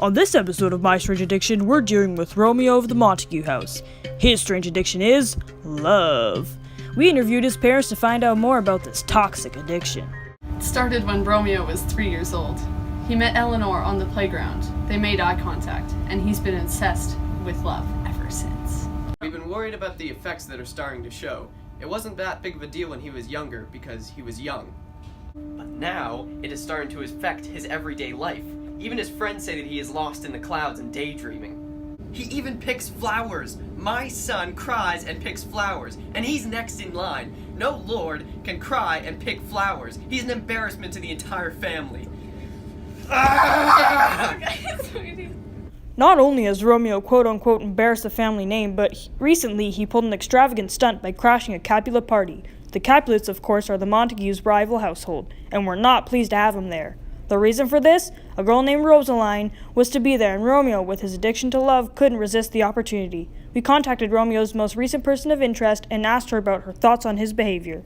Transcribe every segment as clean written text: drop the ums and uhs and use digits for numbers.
On this episode of My Strange Addiction, we're dealing with Romeo of the Montague house. His strange addiction is love. We interviewed his parents to find out more about this toxic addiction. It started when Romeo was 3 years old. He met Eleanor on the playground. They made eye contact, and he's been obsessed with love ever since. We've been worried about the effects that are starting to show. It wasn't that big of a deal when he was younger because he was young. But now, it is starting to affect his everyday life. Even his friends say that he is lost in the clouds and daydreaming. He even picks flowers. My son cries and picks flowers, and he's next in line. No lord can cry and pick flowers. He's an embarrassment to the entire family. Not only has Romeo quote-unquote embarrassed the family name, but recently he pulled an extravagant stunt by crashing a Capulet party. The Capulets, of course, are the Montagues' rival household, and were not pleased to have him there. The reason for this? A girl named Rosaline was to be there, and Romeo, with his addiction to love, couldn't resist the opportunity. We contacted Romeo's most recent person of interest and asked her about her thoughts on his behavior.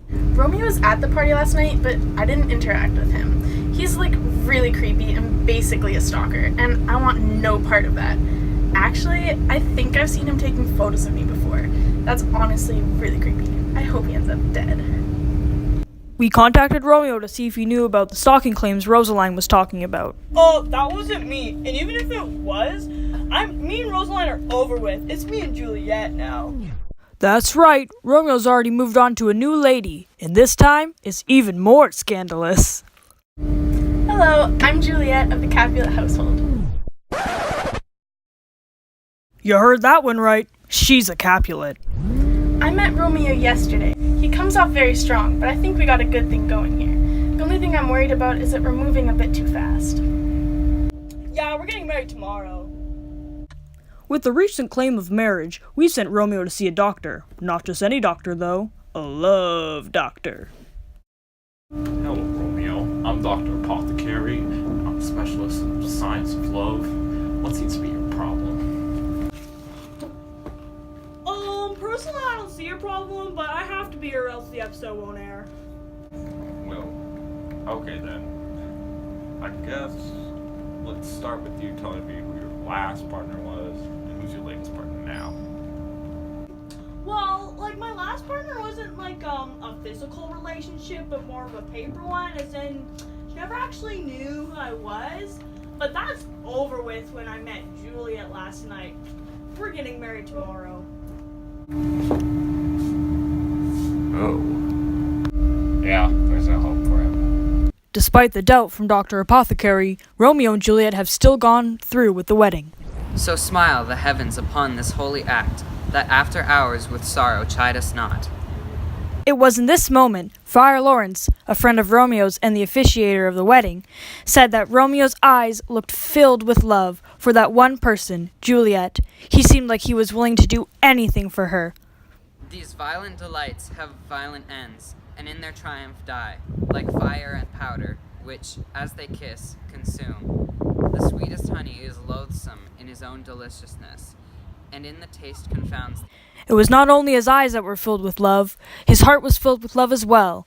Romeo was at the party last night, but I didn't interact with him. He's really creepy and basically a stalker, and I want no part of that. Actually, I think I've seen him taking photos of me before. That's honestly really creepy. I hope he ends up dead. We contacted Romeo to see if he knew about the stalking claims Rosaline was talking about. Oh, that wasn't me. And even if it was, me and Rosaline are over with. It's me and Juliet now. That's right, Romeo's already moved on to a new lady, and this time it's even more scandalous. Hello, I'm Juliet of the Capulet household. You heard that one right. She's a Capulet. I met Romeo yesterday. He comes off very strong, but I think we got a good thing going here. The only thing I'm worried about is that we're moving a bit too fast. Yeah, we're getting married tomorrow. With the recent claim of marriage, we sent Romeo to see a doctor. Not just any doctor, though. A love doctor. Hello, Romeo. I'm Dr. Apothecary. I'm a specialist in the science of love. What seems to be your problem? Personally, I don't see a problem, but I have to be or else the episode won't air. Well, okay then. I guess let's start with you telling me who your last partner was and who's your latest partner now. Well, my last partner wasn't a physical relationship, but more of a paper one, as in she never actually knew who I was. But that's over with when I met Juliet last night. We're getting married tomorrow. Oh. Yeah, there's no hope for him. Despite the doubt from Dr. Apothecary, Romeo and Juliet have still gone through with the wedding. So smile the heavens upon this holy act, that after hours with sorrow chide us not. It was in this moment, Friar Lawrence, a friend of Romeo's and the officiator of the wedding, said that Romeo's eyes looked filled with love for that one person, Juliet. He seemed like he was willing to do anything for her. These violent delights have violent ends, and in their triumph die, like fire and powder, which, as they kiss, consume. The sweetest honey is loathsome in his own deliciousness, and in the taste confounds. It was not only his eyes that were filled with love, his heart was filled with love as well,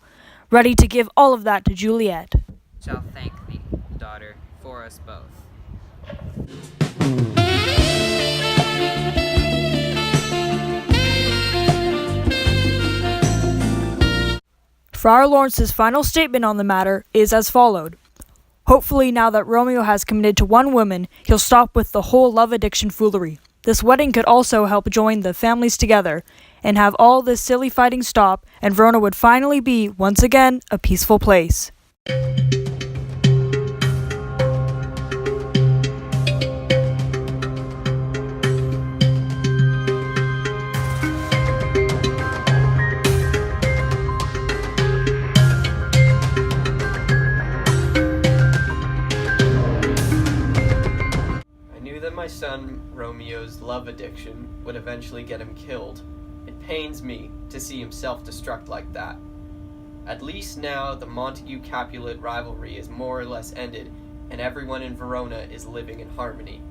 ready to give all of that to Juliet. Shall thank thee, daughter, for us both. Friar Lawrence's final statement on the matter is as followed. Hopefully, now that Romeo has committed to one woman, he'll stop with the whole love addiction foolery. This wedding could also help join the families together and have all this silly fighting stop, and Verona would finally be, once again, a peaceful place. My son Romeo's love addiction would eventually get him killed. It pains me to see him self-destruct like that. At least now the Montague-Capulet rivalry is more or less ended, and everyone in Verona is living in harmony.